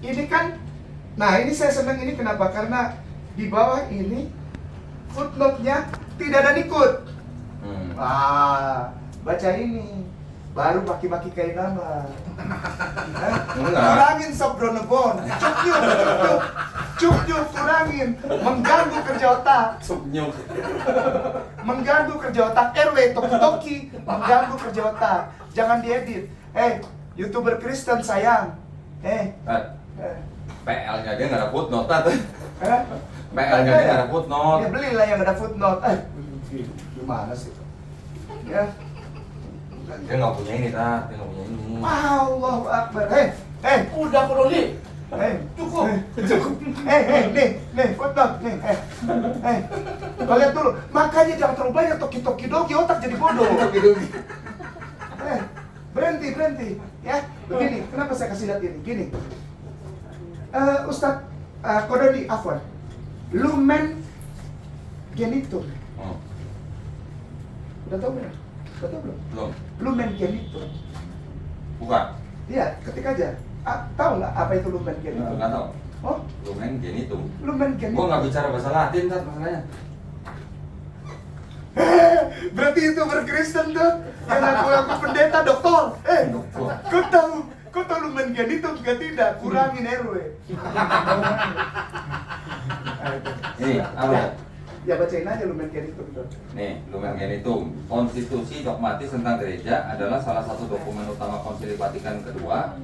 ini kan, nah ini saya senang ini kenapa? Karena di bawah ini footnote-nya tidak ada nikut. Baca ini, baru maki-maki kayak nama. Kurangin Sobronebon, cuk kurangin, mengganggu kerja otak. Mengganggu kerja otak. RW toki-toki, mengganggu kerja otak. Jangan diedit. YouTuber Kristen sayang. PL-nya dia nggak ada footnote tuh. PL-nya dia nggak ada footnote. Ya belilah yang ada footnote. Gimana sih? Ya. Dia nggak punya ini, Tat. Dia nggak punya ini. Allahu Akbar. Udah Broli. Cukup. Nih, footnote, nih. Kalian dulu. Makanya jangan terlalu banyak toki-toki dogi, otak jadi bodoh. Berhenti. Ya, begini. Kenapa saya kasih lihat ini? Gini. Ustadz Kodoni, afwan. Lumen genitur. Udah tahu belum? Belum. Lumen genitur. Bukan. Iya, ketik aja. Tahu nggak apa itu lumen genitur? Nggak tahu. Oh, Lumen genitum. lumen Gua genitur. nggak bicara bahasa Latin, Tat, masalahnya. Berarti itu berkristen tuh. Yang aku pendeta doktor. Kau tahu lumen genitur nggak tidak? Kurangin RW. Ini apa? Ya bacain aja lumen genitur tuh. Nih, Lumen Genitum. Konstitusi dogmatis tentang gereja adalah salah satu dokumen utama Konsili Vatikan kedua.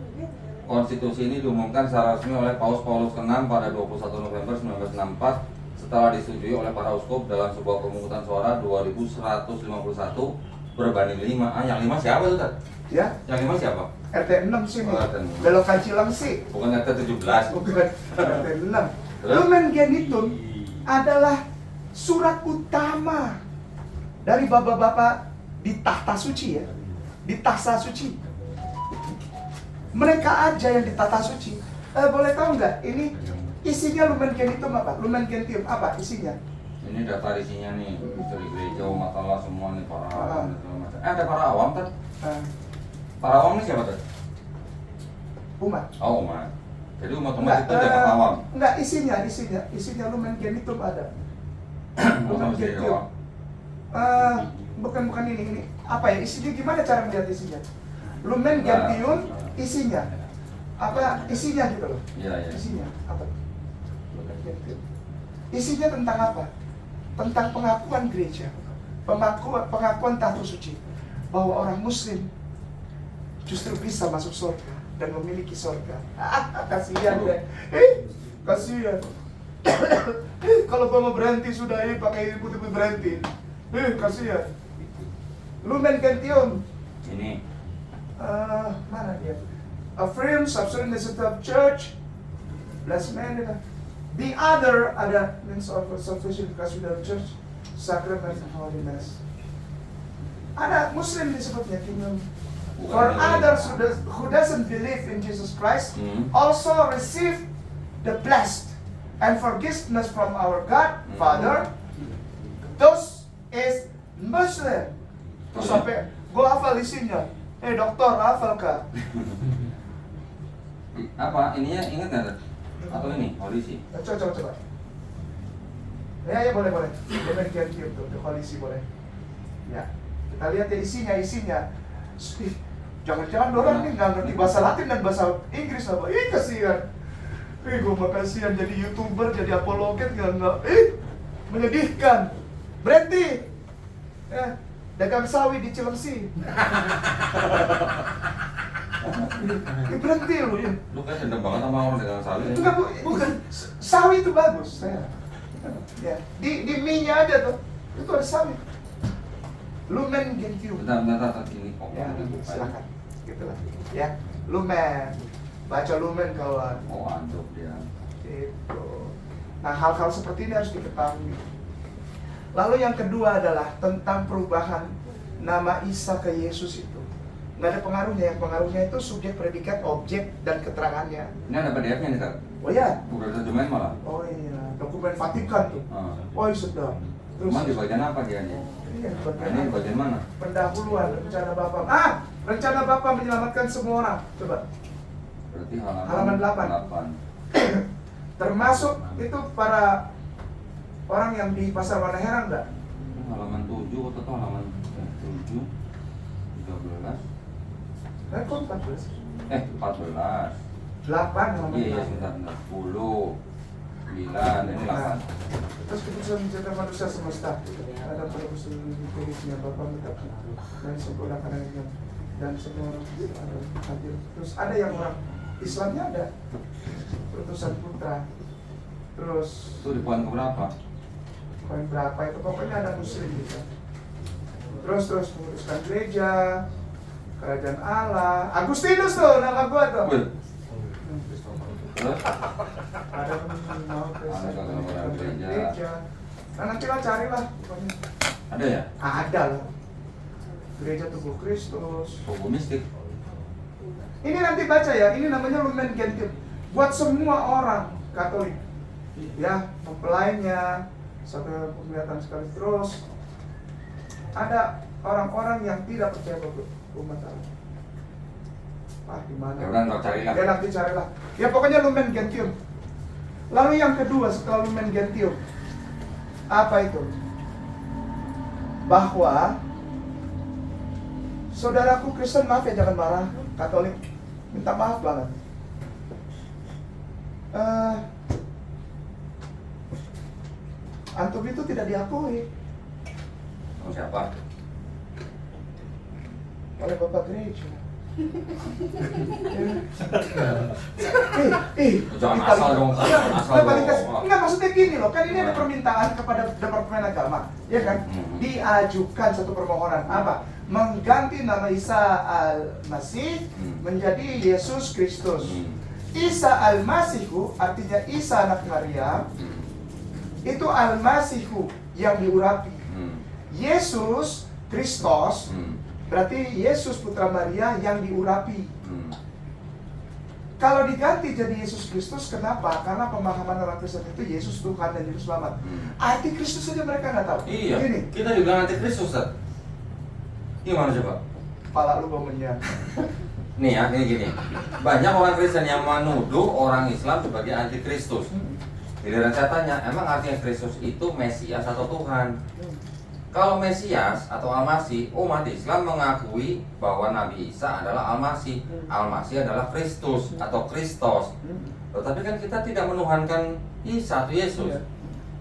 Konstitusi ini diumumkan secara resmi oleh Paus Paulus ke-6 pada 21 November 1964 setelah disetujui oleh para uskup dalam sebuah pemungutan suara 2151 berbanding 5. Yang 5 siapa tuh, Tat? Ya, Yang 5 siapa? RT 6 sini. Oh, RT 6. Belokan Cilengsi. Bukan RT 17. Bukan RT 6. Terus? Lumen genitum adalah surat utama dari bapak-bapak di tahta suci ya. Di tahta suci. Mereka aja yang di tahta suci. Boleh tahu nggak ini isinya lumen genitum apa? Lumen gentium apa isinya? Ini daftar isinya nih, dari gereja, umat Allah semua nih, para awam dan segala macam. Ada para awam, Tat? Para awam ini siapa, Tat? Umat. Oh, umat. Jadi umat-umat itu ada para awam. Enggak, isinya lumen genitum ada. Bukan sendiri awam. Bukan ini. Apa ya isinya? Gimana cara melihat isinya? Lumen gentium isinya apa? Isinya gitu loh. Iya. Isinya apa? Lumen gentium. Isinya tentang apa? Tentang pengakuan gereja, pengakuan tahta suci bahwa orang Muslim justru bisa masuk surga dan memiliki surga. Kasihan deh. Kasihan. Kalau gua mau berhenti sudah pakai putih berhenti. Kasihan. Lumen gentium. Ini. Mana dia? Affirms absolute of church. Bless man. The other ada means of salvation because we have church, sacrament, and holiness. Ada Muslim disebutnya kingdom. For others who doesn't believe in Jesus Christ, also receive the blessed and forgiveness from our God, Father. Those is Muslim. Terus sampai gua hafal isinya. Dokter hafal kah? Apa? Ininya ingat nggak? Atau ini? Polisi? Coba. Ya boleh. Lumen gentium tuh, koalisi boleh. Ya, kita lihat ya isinya. Jangan-jangan orang nih nggak ngerti bahasa Latin dan bahasa Inggris apa? Kasihan. Gue mah kasihan jadi YouTuber, jadi apologet nggak. Menyedihkan. Berhenti. Ya, dagang sawi di Cilengsi. Berhenti lu. Lu kan dendam banget sama orang dagang sawi. Itu kan bukan sawi itu bagus. Ya, di mie-nya aja tuh. Itu ada sawi. Lumen gentium. Bentar, ini kok. Ya, silakan. Gitulah. Ya, lumen. Baca lumen kawan. Oh, antuk dia. Itu. Nah, hal-hal seperti ini harus diketahui. Lalu yang kedua adalah tentang perubahan nama Isa ke Yesus itu. Nggak ada pengaruhnya, yang pengaruhnya itu subjek, predikat, objek, dan keterangannya. Ini ada PDF-nya nih, Kak? Oh ya? Bukan terjemahan malah? Oh iya, dokumen Vatikan tuh. Oh iya, sedap. Cuman di bagian apa dia nih? Iya, Ini di bagian mana? pendahuluan rencana Bapa. Rencana Bapa menyelamatkan semua orang. Coba. Berarti Halaman 8. 8. Termasuk itu para orang yang di Pasar Wanaherang enggak? Halaman 7 atau halaman 7 13 Kok 14? 14. 8 halaman Iya, 8. sebentar, 10 9, ini 8. Terus keputusan menjadikan manusia semesta ada pada usul pilihnya Bapa menetapkan dan sempurnakan yang dan semua orang ada hadir. Terus ada yang orang Islamnya ada utusan putra. Terus Itu di poin keberapa? poin berapa itu pokoknya ada muslim gitu. Terus menguruskan gereja, kerajaan Allah. Agustinus tuh nama gua tuh. Wih. Terus? Ada mau Ada gereja. Nah nanti lah carilah pokoknya. Ada ya? Ada lah. Gereja tubuh Kristus. Buku mistik. Ini nanti baca ya, ini namanya Lumen Gentium. Buat semua orang Katolik, ya, mempelainya, satu penglihatan sekali. Terus ada orang-orang yang tidak percaya kepada umat Allah. Di mana? Ya udah, ntar carilah. Ya nanti carilah. Ya pokoknya Lumen Gentium. Lalu yang kedua setelah Lumen Gentium, apa itu? Bahwa saudaraku Kristen, maaf ya jangan marah, Katolik, minta maaf banget. Antum itu tidak diakui Oh, siapa? oleh Bapak Gereja. Jangan asal dong, asal dong. Enggak, maksudnya gini loh, kan ini ada permintaan kepada Departemen Agama, ya kan? Diajukan satu permohonan apa? Mengganti nama Isa Al-Masih menjadi Yesus Kristus. Isa Al-Masihu artinya Isa anak Maria. Itu Al-Masihu yang diurapi. Yesus Kristus berarti Yesus putra Maria yang diurapi. Kalau diganti jadi Yesus Kristus, kenapa? Karena pemahaman orang Kristen itu Yesus Tuhan dan Juru Selamat. Arti Kristus saja mereka nggak tahu. Iya, Gini, kita juga anti Kristus, Ustaz. Gimana coba? kepala lu bau menyan. Nih ya, ini gini. Banyak orang Kristen yang menuduh orang Islam sebagai anti Kristus. Giliran saya tanya, emang artinya Kristus itu Mesias atau Tuhan? Kalau Mesias atau Al-Masih, umat Islam mengakui bahwa Nabi Isa adalah Al-Masih. Al-Masih adalah Kristus atau Kristos. Tetapi kan kita tidak menuhankan Isa atau Yesus.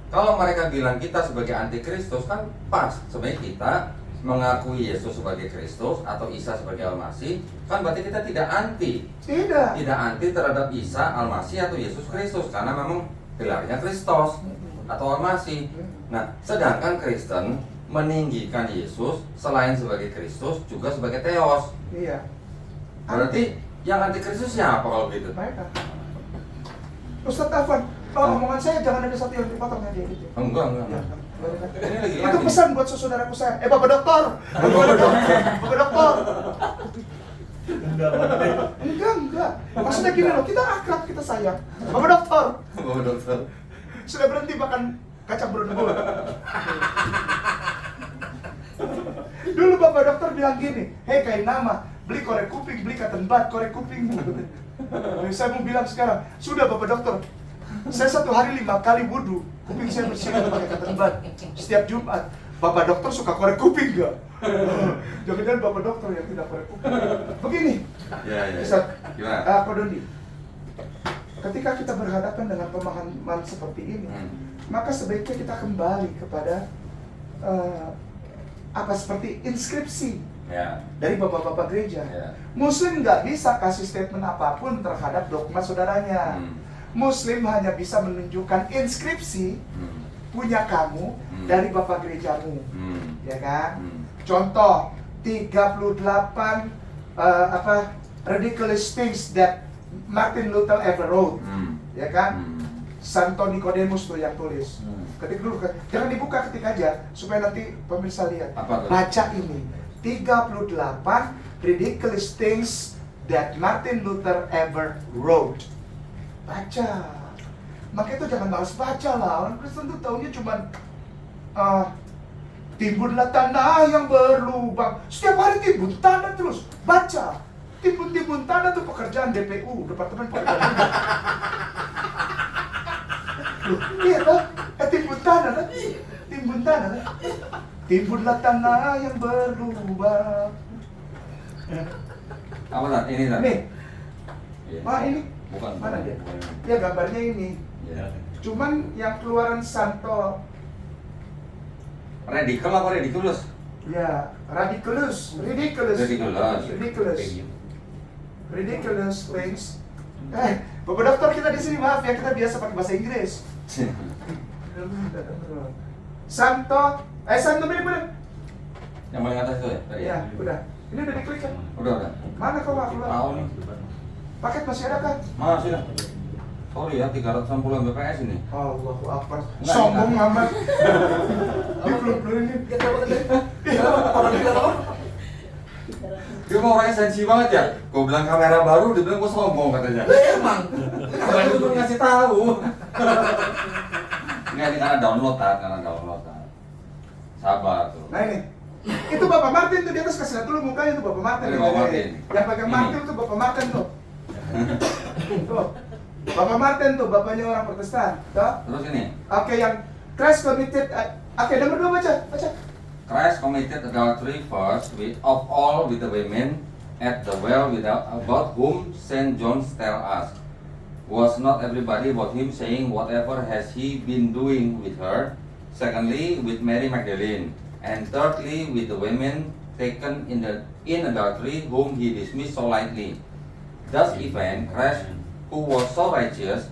Kalau mereka bilang kita sebagai anti Kristus, kan pas. Sebagai kita mengakui Yesus sebagai Kristus atau Isa sebagai Al-Masih, kan berarti kita tidak anti. Tidak anti terhadap Isa, Al-Masih atau Yesus Kristus, karena memang gelarnya Kristos atau Al-Masih. Nah, sedangkan Kristen meninggikan Yesus selain sebagai Kristus juga sebagai Theos. Iya. Berarti yang anti Kristus siapa kalau gitu? Mereka. Ustaz Afwan, omongan saya jangan ada satu yang dipotongnya dia gitu. Enggak. Ini lagi Itu pesan buat saudaraku saya. Bapak dokter. Bapak dokter. Enggak. Maksudnya gini loh, kita akrab, kita sayang. Bapak dokter. Bapak dokter. Sudah berhenti makan kacang berendebul. Dulu Bapak dokter bilang gini, hei kain nama, beli korek kuping, beli cotton bud, korek kupingmu. Saya mau bilang sekarang, sudah Bapak dokter, saya 1 hari 5 kali wudhu, kuping saya bersih pakai cotton bud setiap Jumat. Bapak dokter suka korek kuping gak? Jangan-jangan Bapak dokter yang tidak korek kuping. Begini, Ya. Gimana? Pak Dodi, ketika kita berhadapan dengan pemahaman seperti ini, maka sebaiknya kita kembali kepada seperti inskripsi dari bapak-bapak gereja. Muslim nggak bisa kasih statement apapun terhadap dogma saudaranya. Muslim hanya bisa menunjukkan inskripsi punya kamu dari bapak gerejamu, ya kan? Contoh 38 ridiculous things that Martin Luther ever wrote, ya kan? Santo Nicodemus tuh yang tulis. Ketik dulu, jangan dibuka, ketik aja supaya nanti pemirsa lihat. Baca ini 38 ridiculous things that Martin Luther ever wrote. Baca. Maka itu jangan malas baca lah. Orang Kristen tuh taunya cuman timbunlah tanah yang berlubang. Setiap hari timbun tanah terus. Baca. Timbun-timbun tanah tuh pekerjaan DPU, Departemen Pekerjaan Umum. Iya kan? Timbun tanah kan? Timbun tanah kan? Timbunlah tanah yang berlubang. Apa Tat? Ini Tat? Nih, Iya. ini. Bukan. Mana dia? Bukan. Ya gambarnya ini. Iya. Cuman yang keluaran Santo, Radical apa ridiculous? ya ridiculous things. Bapak dokter kita di sini maaf ya, kita biasa pakai bahasa Inggris. Santo bener. Yang paling atas itu ya? Tadi Ya, udah. Ini udah diklik kan? Udah. Mana kau nggak keluar? Tahu nih. Paket masih ada kan? Masih dah. Sorry ya, 360 Mbps ini. Allahu Akbar. Enggak, Sombong enggak. amat. Dipeluk-peluk ini. Dia mau orangnya sensi banget ya. Gue bilang kamera baru, dia bilang gue sombong katanya. Emang. Karena itu belum ngasih tahu. Enggak, ini karena download Tat. Sabar tuh. Nah ini. Itu Bapak Martin tuh di atas, kasih lihat dulu mukanya tuh Bapak Martin. Ini Bapak Martin. Yang pegang Ini. Martin tuh Bapak Martin tuh. Tuh. Bapak Martin tuh, bapaknya orang Protestan. Tuh. Terus ini, Oke, yang Christ committed. Oke, nomor 2 baca. Christ committed adultery first of all with the women at the well about whom Saint John tell us. Was not everybody about him saying whatever has he been doing with her? Secondly, with Mary Magdalene. And thirdly, with the women taken in adultery whom he dismissed so lightly. Thus even Christ, who was so righteous,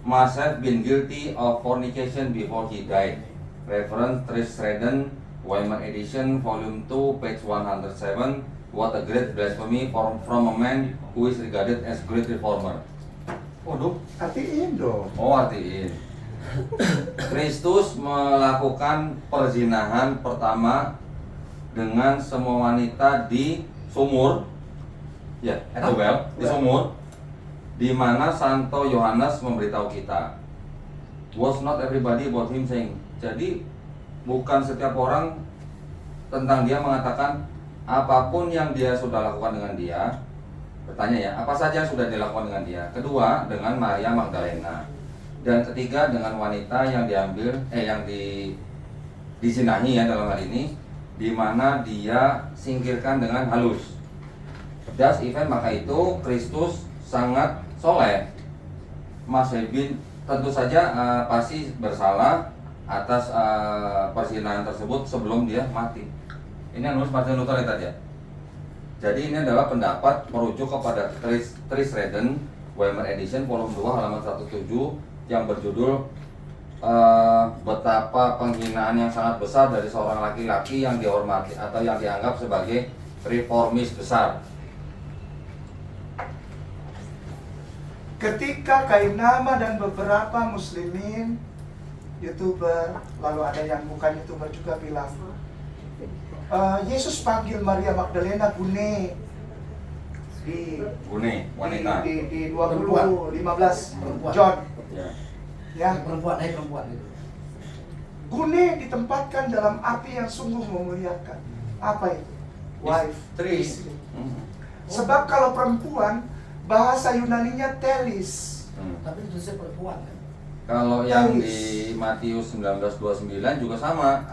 must have been guilty of fornication before he died. Reference Trish Redden, Weimar edition, volume 2, page 107. What a great blasphemy from a man who is regarded as great reformer. Waduh. Artiin dong. Oh, artiin. Kristus melakukan perzinahan pertama dengan semua wanita di sumur, ya, at the well, di sumur, di mana Santo Yohanes memberitahu kita, was not everybody about him saying. Jadi bukan setiap orang tentang dia mengatakan apapun yang dia sudah lakukan dengan dia. Bertanya ya, apa saja yang sudah dilakukan dengan dia. Kedua, dengan Maria Magdalena. Dan ketiga, dengan wanita yang disinahi ya dalam hal ini, di mana dia singkirkan dengan halus. Das event maka itu Kristus sangat soleh. Mas Hebin tentu saja pasti bersalah atas perzinahan tersebut sebelum dia mati. Ini yang nulis Martin Luther ya tadi ya. Jadi ini adalah pendapat merujuk kepada Trish Redden, Weimar edition volume 2 halaman 107 yang berjudul betapa penghinaan yang sangat besar dari seorang laki-laki yang dihormati atau yang dianggap sebagai reformis besar. Ketika Kainama dan beberapa muslimin, YouTuber, lalu ada yang bukan YouTuber juga bilang, Yesus panggil Maria Magdalena Gune di Wanita. di 20:15 John. Ya. Perempuan. Gune ditempatkan dalam arti yang sungguh memuliakan. Apa itu? Wife, istri. Sebab kalau perempuan, bahasa Yunaninya telis. Tapi itu saya perempuan kan. Kalau yang di Matius 19:29 juga sama.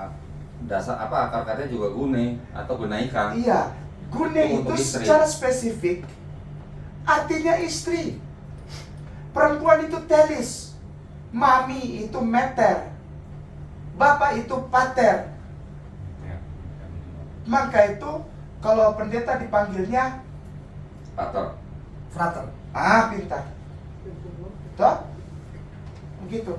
Dasar akar katanya juga gune atau gunaikan. Iya, gune itu secara spesifik artinya istri. Perempuan itu telis, mami itu meter, bapak itu pater. Maka itu kalau pendeta dipanggilnya Pater. Frater. Pintar. Tuh? Begitu.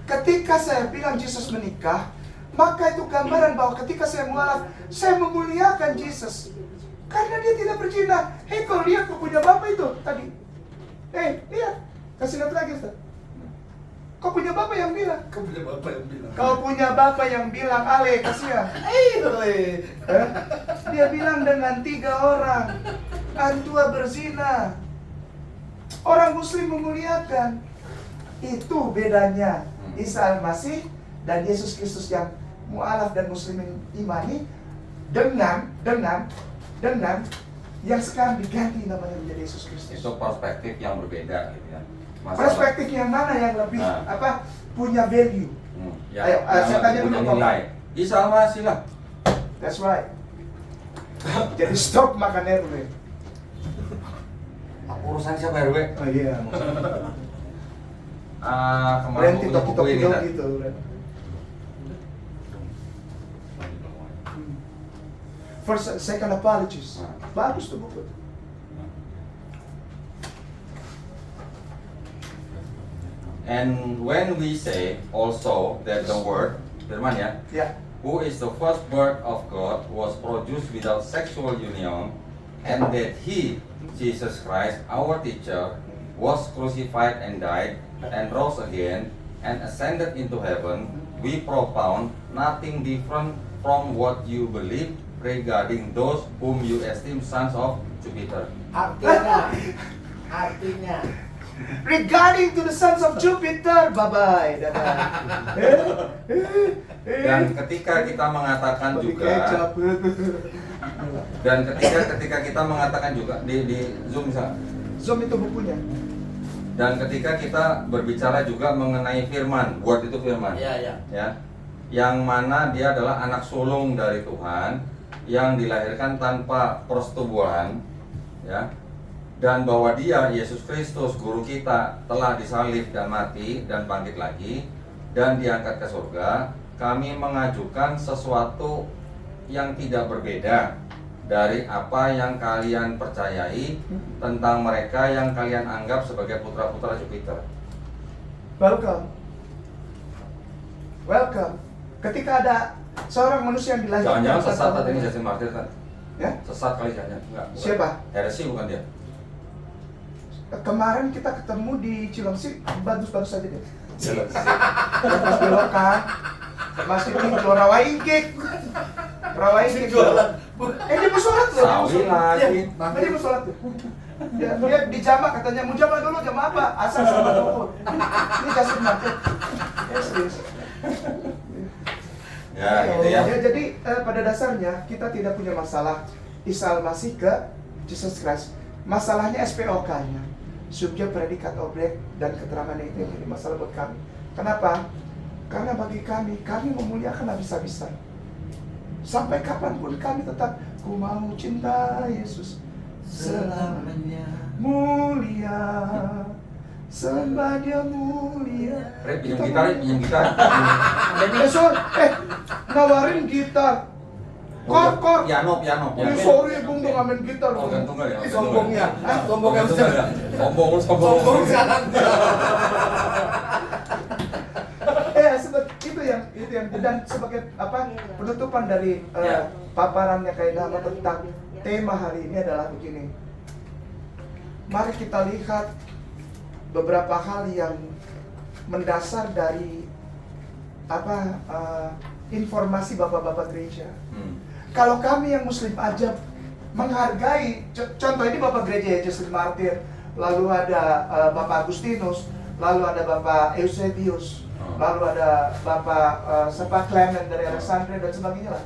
Ketika saya bilang Yesus menikah, maka itu gambaran bahwa ketika saya mualaf, saya memuliakan Yesus. Karena dia tidak berzina. Hei, kau lihat kau punya bapak itu tadi. Lihat. Kasih lihat lagi, Ustaz. Kau punya bapak yang bilang. Kau punya bapak yang bilang, Ale, kasihan. Dia bilang dengan 3 orang. Antua berzina. Orang muslim memuliakan. Itu bedanya Isa Al-Masih dan Yesus Kristus yang mu'alaf dan muslimin imani dengan yang sekarang diganti namanya menjadi Yesus Kristus. Itu perspektif yang berbeda gitu ya. Perspektif yang mana yang lebih punya value? Yang saya tanya punya dulu, nilai. Isa Al-Masih lah. That's right. Jadi stop makan RW. Urusan siapa RW? Oh iya. Kemarin Berhenti punya buku ini tok dah. gitu. First, second apologies. Bagus tuh buku. And when we say also that the word, firman ya, Ya. who is the firstborn of God was produced without sexual union, and that he, Jesus Christ, our teacher, was crucified and died, and rose again, and ascended into heaven, we propound nothing different from what you believe regarding those whom you esteem sons of Jupiter. Artinya Regarding to the sons of Jupiter, bye-bye, dadah. Dan ketika kita mengatakan Bagi juga, kecap. dan ketika kita mengatakan juga di Zoom misalnya, Zoom itu bukunya. dan ketika kita berbicara juga mengenai firman, word itu firman, Iya. ya, yang mana dia adalah anak sulung dari Tuhan, yang dilahirkan tanpa persetubuhan, ya, dan bahwa dia, Yesus Kristus, guru kita, telah disalib dan mati dan bangkit lagi dan diangkat ke surga. Kami mengajukan sesuatu yang tidak berbeda dari apa yang kalian percayai tentang mereka yang kalian anggap sebagai putra-putra Jupiter. Welcome. Welcome. Ketika ada seorang manusia yang dilahirkan Jangan-jangan tanpa sesat tadi persetubuhan. Justin Martyr kan? Ya? Sesat kali jangan. Enggak. Bukan. Siapa? Heresi bukan dia. Kemarin kita ketemu di Cilengsi, bagus-bagus saja deh. Jelas. Pas belokan, masih jual rawaingkik. Rawaingkik jualan. Dia mau sholat loh. Sawi lagi. Dia mau sholat tuh. Dia di jamak katanya, mau jamak dulu, jamak apa? Asal sama dulu. Ini kasih market. Yes. Ya, gitu ya. Jadi pada dasarnya kita tidak punya masalah Isa Al-Masih ke Jesus Christ. Masalahnya SPOK-nya, subjek, predikat, objek, dan keterangannya itu yang jadi masalah buat kami. Kenapa? Karena bagi kami memuliakan habis-habisan. Sampai kapanpun kami tetap, ku mau cinta Yesus selamanya, mulia, sembah dia mulia. Rep, pinjam gitar. Nawarin gitar. Kor. Piano. Sorry, Bung, dong ngamen gitar. Organ tunggal ya. Sombongnya. Sombongnya Organ tunggal ya. Sombong. Itu yang dan sebagai penutupan dari Ya. paparannya kayak nama tentang tema hari ini adalah begini. Mari kita lihat beberapa hal yang mendasar dari informasi bapak-bapak gereja. Kalau kami yang Muslim aja menghargai, contoh ini bapak gereja ya, Justin Martyr, lalu ada Bapak Agustinus, lalu ada Bapak Eusebius, lalu ada Bapak Clement dari Alexandria dan sebagainya lah.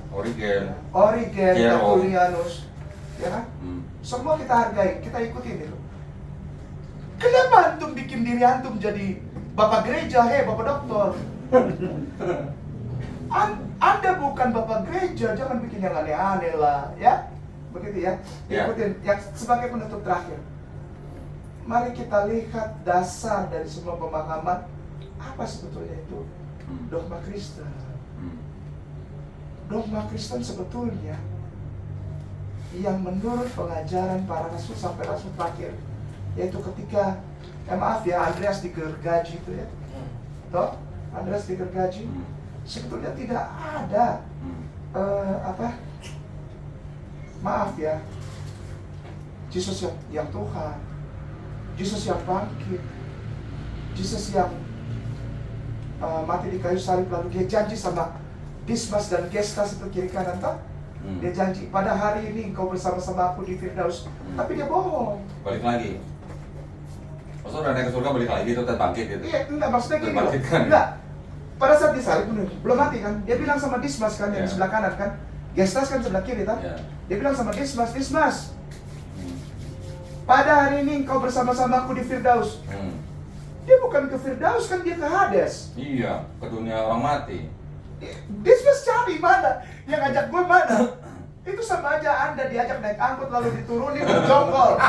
Origen, Tertullianus, ya kan? Semua kita hargai, kita ikutin itu. Kenapa antum bikin diri antum jadi bapak gereja, bapak doktor? Anda bukan bapak gereja, jangan bikin yang aneh-aneh lah, ya? Begitu ya? Ikutin, yang sebagai penutup terakhir. Mari kita lihat dasar dari semua pemahaman apa sebetulnya itu dogma Kristen. Dogma Kristen sebetulnya yang menurut pengajaran para rasul sampai rasul terakhir, yaitu ketika maaf ya, Andreas digergaji itu ya, toh Andreas digergaji, sebetulnya tidak ada maaf ya, Yesus yang Tuhan, Yesus yang bangkit, Yesus yang mati di kayu salib, lalu dia janji sama Dismas dan Gestas itu kiri kanan toh. Dia janji pada hari ini engkau bersama-sama aku di Firdaus, tapi dia bohong. Balik lagi. Maksudnya udah naik ke surga balik lagi itu bangkit gitu. Iya, enggak, maksudnya gini loh. Kan? Enggak. Pada saat disalib belum mati kan? Dia bilang sama Dismas kan yang di sebelah kanan kan? Gestas kan sebelah kiri kan? Yeah. Dia bilang sama Dismas, pada hari ini engkau bersama-sama aku di Firdaus. Dia bukan ke Firdaus, kan dia ke Hades. Iya, ke dunia orang mati. Dismas cari mana? Yang ngajak gue mana? Itu sama aja Anda diajak naik angkut lalu diturunin jongkol.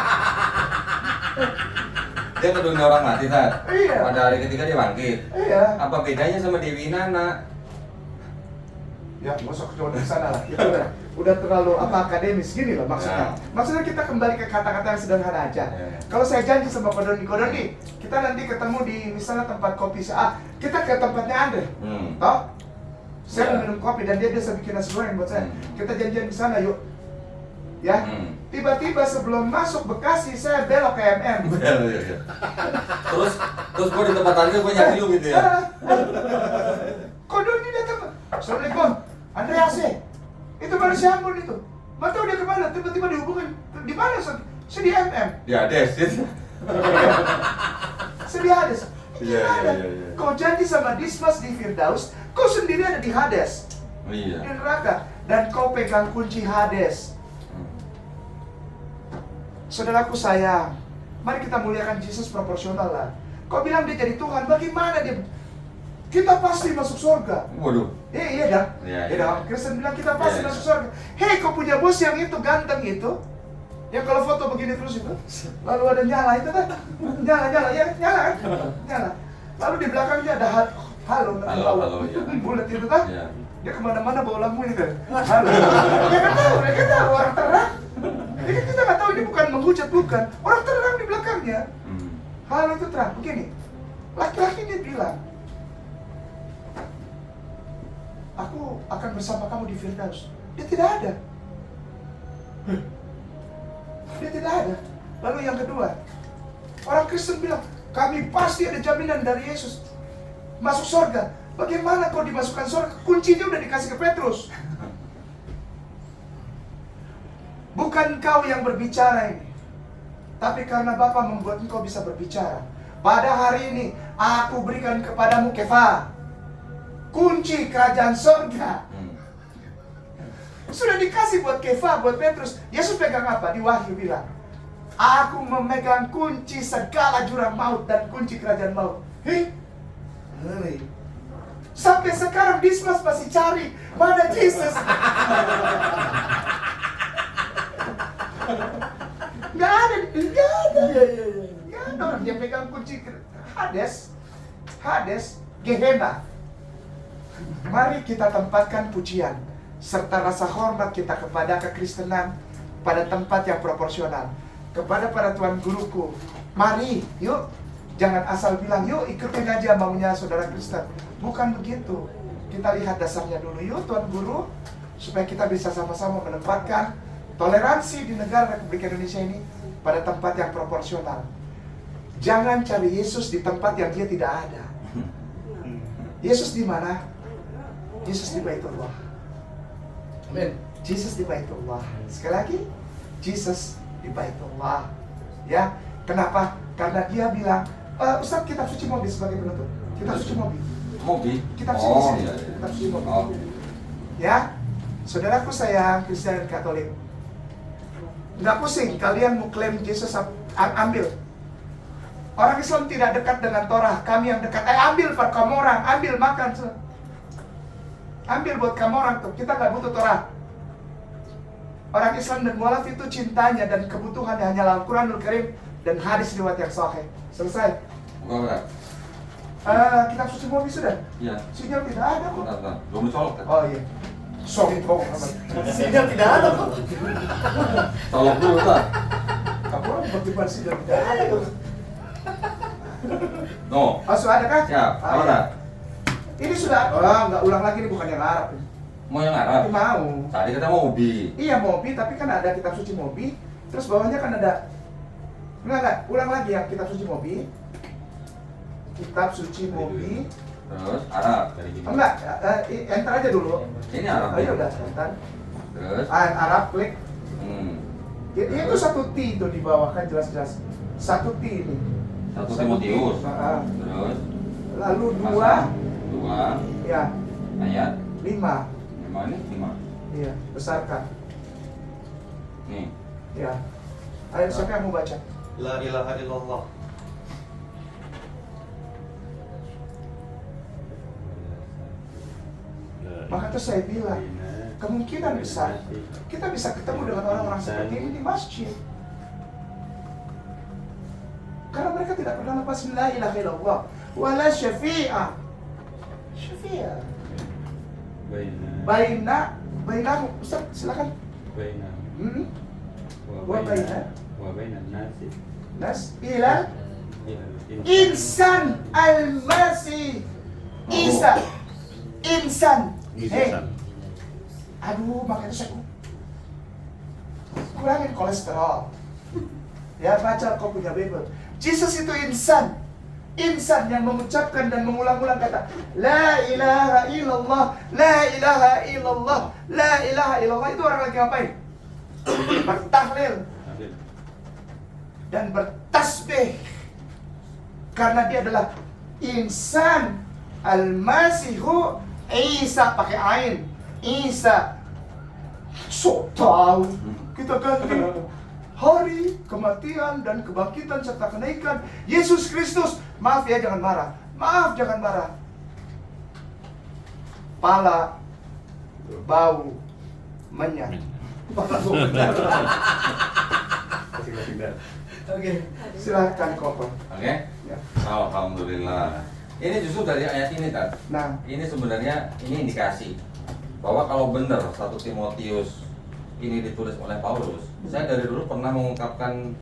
Dia ke dunia orang mati, Tat. Iya. Pada hari ketiga dia bangkit. Iya. Apa bedanya sama Dewi Nana? Ya, masuk ke di sana lah. Itu udah terlalu akademis gini loh maksudnya. Ya. Maksudnya kita kembali ke kata-kata yang sederhana aja. Ya. Kalau saya janji sama Kodoni, kita nanti ketemu di misalnya tempat kopi kita ke tempatnya Andre. Toh? Saya mau minum kopi dan dia biasa bikin nasi goreng buat saya. Kita janjian di sana yuk. Ya. Tiba-tiba sebelum masuk Bekasi saya belok ke MM. Iya. Terus gua di tempat tadi gua nyari lu gitu ya. Kodoni datang. Assalamualaikum. Andre AC. Itu mana si Ambon itu? Mau tahu dia kemana? Tiba-tiba dihubungin. Di mana? Saya di MM. Di Hades. Saya di Hades. Iya. Kau janji sama Dismas di Firdaus, kau sendiri ada di Hades. Iya. Di neraka. Dan kau pegang kunci Hades. Saudaraku sayang, mari kita muliakan Yesus proporsional lah. Kau bilang dia jadi Tuhan, bagaimana dia? Kita pasti masuk surga. Waduh. Iya dah. Iya. Dah. Kristen bilang kita pasti Iya. masuk surga. Hei, kau punya bos yang itu ganteng itu, yang kalau foto begini terus itu, lalu ada nyala itu kan? Nyala ya, nyala kan? Nyala. Lalu di belakangnya ada halo, Halo, ya. bulat itu kan? Iya. Dia kemana-mana bawa lampu ini kan? Halo. Dia kan tahu orang terang. Jadi kita nggak tahu ini bukan menghujat, bukan. Orang terang di belakangnya. Halo itu terang. Begini, laki-laki dia bilang, aku akan bersama kamu di Firdaus. Dia tidak ada. Dia tidak ada. Lalu yang kedua, orang Kristen bilang, kami pasti ada jaminan dari Yesus masuk surga. Bagaimana kau dimasukkan surga? Kuncinya udah dikasih ke Petrus. Bukan kau yang berbicara ini, tapi karena Bapa membuat engkau bisa berbicara. Pada hari ini, aku berikan kepadamu Kefa, kunci kerajaan surga. Sudah dikasih buat Kefa, buat Petrus. Yesus pegang apa? Di Wahyu bilang, aku memegang kunci segala jurang maut dan kunci kerajaan maut. Hei, sampai sekarang Dismas masih cari mana Yesus. Nggak ada. Nggak ada orang dia pegang kunci Hades, Gehenna. Mari kita tempatkan pujian serta rasa hormat kita kepada kekristenan pada tempat yang proporsional. Kepada para tuan guruku, mari yuk, jangan asal bilang yuk ikutin aja maunya saudara Kristen. Bukan begitu. Kita lihat dasarnya dulu yuk tuan guru, supaya kita bisa sama-sama menempatkan toleransi di negara Republik Indonesia ini pada tempat yang proporsional. Jangan cari Yesus di tempat yang dia tidak ada. Yesus di mana? Yesus di Baitullah. Amin. Yesus di Baitullah. Sekali lagi, Yesus di Baitullah. Ya, kenapa? Karena dia bilang, Ustaz, kitab suci Mobi sebagai penutup. Kitab suci Mobi. Kitab suci di sini. Iya. Kitab suci Mobi. Oh. Ya, saudaraku sayang Kristen dan Katolik, nggak pusing kalian mau klaim Yesus ambil. Orang Islam tidak dekat dengan Torah, kami yang dekat. Ambil Pak kamu orang, ambil makan. Ambil buat kamu orang tuh, kita nggak butuh Torah. Orang Islam dan mualaf itu cintanya dan kebutuhannya hanya Al-Quranul Karim dan hadis riwayat yang sahih. Selesai. Bukan. Kitab suci Mobi sudah? Iya. Sinyal tidak ada kok. Bentar. Belum dicolok kan? Oh iya. Sombong amat. Sinyal tidak ada kok. Colok dulu, Tat. Kamu orang bagaimana sinyal tidak ada kok. No. Oh, sudah ada kah? Siap. Ah, Mana? iya. Ini sudah. Nggak ulang lagi, ini bukan yang Arab. Mau yang Arab? Ini mau. Tadi kata Mobi. Iya Mobi, tapi kan ada kitab suci Mobi. Terus bawahnya kan ada. Enggak. Ulang lagi yang kitab suci Mobi. Kitab suci Mobi. Terus Arab dari gini. Enggak, enter aja dulu. Ini Arab. Oh iya udah, enter. Terus. Arab, klik. Hmm. Itu satu T itu di bawah kan jelas-jelas. Satu T ini. Satu Timotius. Terus. Lalu Pasal 2. 2 Ya, ayat 5. 5 ini 5. Iya, besarkan. Nih. Ya. Ayo, siapa yang mau baca? La ilaha illallah. Maka itu saya bilang, kemungkinan besar kita bisa ketemu dengan orang-orang seperti ini di masjid. Karena mereka tidak pernah lepas la ilaha illallah wala syafi'ah. Syafi'ah. Baina Ustaz, silakan. Wa baina nas ila insan al-masih. Isa. Insan. Hey. Aduh, makanya saya kurangin kolesterol. Ya, baca kau punya Bible. Jesus itu insan. Insan yang mengucapkan dan mengulang-ulang kata La ilaha illallah, La ilaha illallah, La ilaha illallah. Itu orang lagi ngapain? Bertahlil dan bertasbih. Karena dia adalah insan al-masihu Isa, pakai ain. Isa. So tahu kita ganti hari kematian dan kebangkitan serta kenaikan Yesus Kristus. Maaf ya, jangan marah. Maaf, jangan marah. Pala bau menyan. Pala bau menyan. Oke, silahkan Koko. Oke? Ya. Alhamdulillah. Ini justru dari ayat ini, kan? Nah, Ini sebenarnya ini indikasi bahwa kalau benar 1 Timotius ini ditulis oleh Paulus, saya dari dulu pernah mengungkapkan